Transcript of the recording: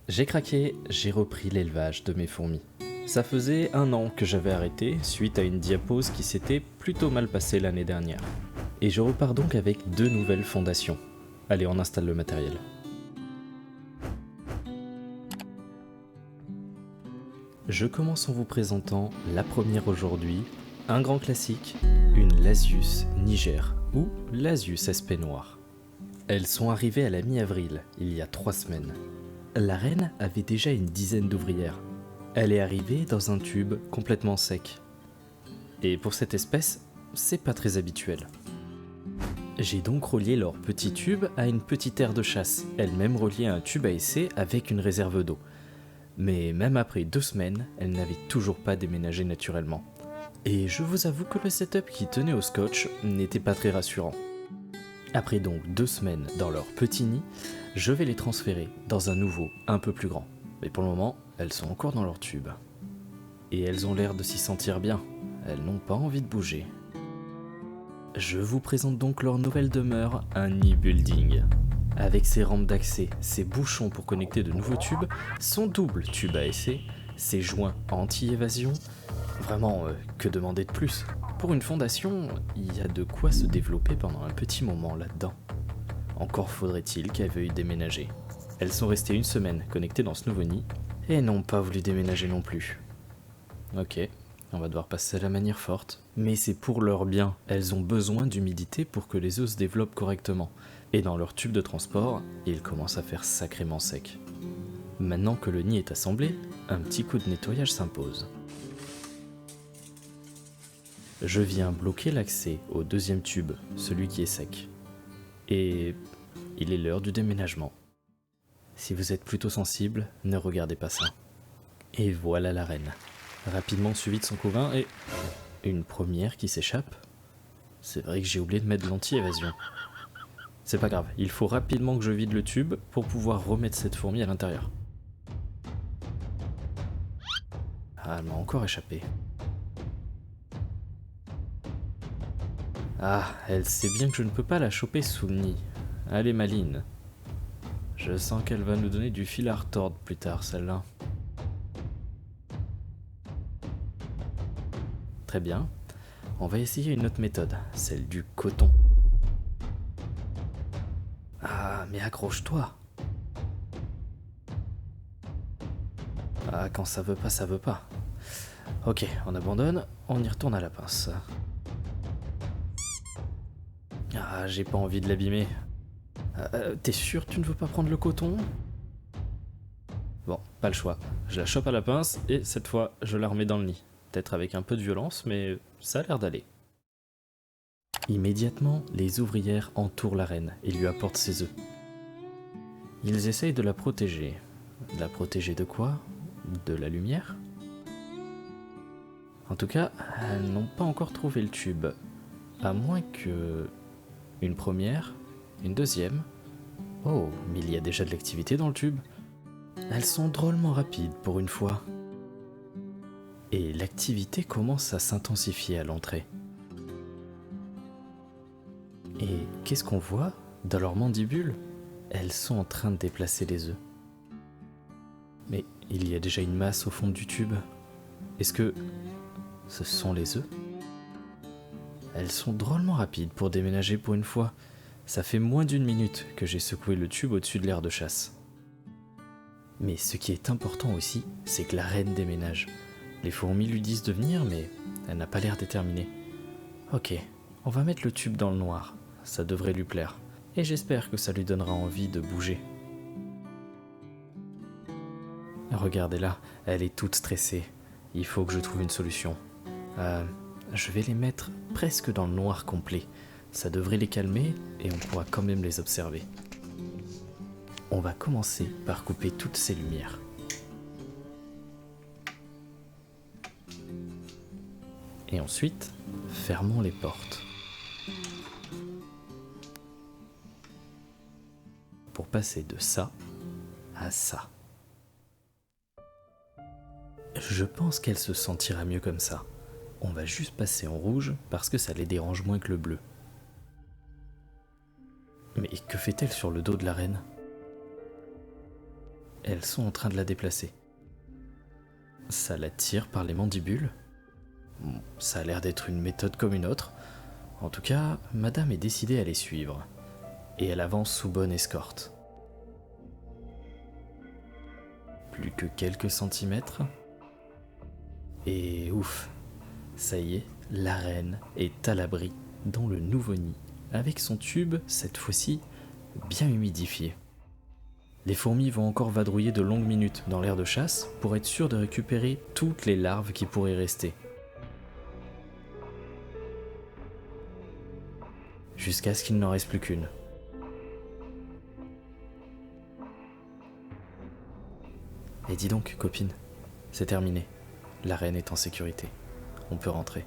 J'ai craqué, j'ai repris l'élevage de mes fourmis. Ça faisait 1 an que j'avais arrêté suite à une diapause qui s'était plutôt mal passée l'année dernière. Et je repars donc avec 2 nouvelles fondations. Allez, on installe le matériel. Je commence en vous présentant la première aujourd'hui, un grand classique, une Lasius niger ou Lasius SP noir. Elles sont arrivées à la mi-avril, il y a 3 semaines. La reine avait déjà une dizaine d'ouvrières. Elle est arrivée dans un tube complètement sec. Et pour cette espèce, c'est pas très habituel. J'ai donc relié leur petit tube à une petite aire de chasse, elle-même reliée à un tube à essai avec une réserve d'eau. Mais même après 2 semaines, elle n'avait toujours pas déménagé naturellement. Et je vous avoue que le setup qui tenait au scotch n'était pas très rassurant. Après donc 2 semaines dans leur petit nid, je vais les transférer dans un nouveau, un peu plus grand. Mais pour le moment, elles sont encore dans leur tube. Et elles ont l'air de s'y sentir bien, elles n'ont pas envie de bouger. Je vous présente donc leur nouvelle demeure, un nid building. Avec ses rampes d'accès, ses bouchons pour connecter de nouveaux tubes, son double tube à essai, ses joints anti-évasion. Vraiment, que demander de plus? Pour une fondation, il y a de quoi se développer pendant un petit moment là-dedans. Encore faudrait-il qu'elles veuillent déménager. Elles sont restées 1 semaine connectées dans ce nouveau nid, et n'ont pas voulu déménager non plus. Ok, on va devoir passer à la manière forte. Mais c'est pour leur bien, elles ont besoin d'humidité pour que les œufs se développent correctement. Et dans leur tube de transport, il commence à faire sacrément sec. Maintenant que le nid est assemblé, un petit coup de nettoyage s'impose. Je viens bloquer l'accès au 2e tube, celui qui est sec. Et il est l'heure du déménagement. Si vous êtes plutôt sensible, ne regardez pas ça. Et voilà la reine, rapidement suivie de son couvain et une première qui s'échappe. C'est vrai que j'ai oublié de mettre de l'anti-évasion. C'est pas grave, il faut rapidement que je vide le tube pour pouvoir remettre cette fourmi à l'intérieur. Ah, elle m'a encore échappé. Ah, elle sait bien que je ne peux pas la choper sous le nid. Elle est maligne. Je sens qu'elle va nous donner du fil à retordre plus tard, celle-là. Très bien. On va essayer une autre méthode, celle du coton. Ah, mais accroche-toi. Ah, quand ça veut pas, ça veut pas. Ok, on abandonne, on y retourne à la pince. Ah, j'ai pas envie de l'abîmer. T'es sûr que tu ne veux pas prendre le coton? Bon, pas le choix. Je la chope à la pince et cette fois, je la remets dans le nid. Peut-être avec un peu de violence, mais ça a l'air d'aller. Immédiatement, les ouvrières entourent la reine et lui apportent ses œufs. Ils essayent de la protéger. De la protéger de quoi? De la lumière? En tout cas, elles n'ont pas encore trouvé le tube. À moins que... Une première, une deuxième... Oh, mais il y a déjà de l'activité dans le tube. Elles sont drôlement rapides pour une fois. Et l'activité commence à s'intensifier à l'entrée. Et qu'est-ce qu'on voit? Dans leurs mandibules, elles sont en train de déplacer les œufs. Mais il y a déjà une masse au fond du tube. Est-ce que ce sont les œufs? Elles sont drôlement rapides pour déménager pour une fois. Ça fait moins d'1 minute que j'ai secoué le tube au-dessus de l'aire de chasse. Mais ce qui est important aussi, c'est que la reine déménage. Les fourmis lui disent de venir, mais elle n'a pas l'air déterminée. Ok, on va mettre le tube dans le noir. Ça devrait lui plaire. Et j'espère que ça lui donnera envie de bouger. Regardez-la, elle est toute stressée. Il faut que je trouve une solution. Je vais les mettre presque dans le noir complet. Ça devrait les calmer et on pourra quand même les observer. On va commencer par couper toutes ces lumières. Et ensuite, fermons les portes. Pour passer de ça à ça. Je pense qu'elle se sentira mieux comme ça. On va juste passer en rouge parce que ça les dérange moins que le bleu. Mais que fait-elle sur le dos de la reine? elles sont en train de la déplacer. Ça la tire par les mandibules. Ça a l'air d'être une méthode comme une autre. En tout cas, madame est décidée à les suivre. Et elle avance sous bonne escorte. Plus que quelques centimètres. Et ouf, ça y est, la reine est à l'abri dans le nouveau nid, avec son tube, cette fois-ci, bien humidifié. Les fourmis vont encore vadrouiller de longues minutes dans l'air de chasse pour être sûres de récupérer toutes les larves qui pourraient rester. Jusqu'à ce qu'il n'en reste plus qu'une. Et dis donc, copine, c'est terminé. La reine est en sécurité. On peut rentrer.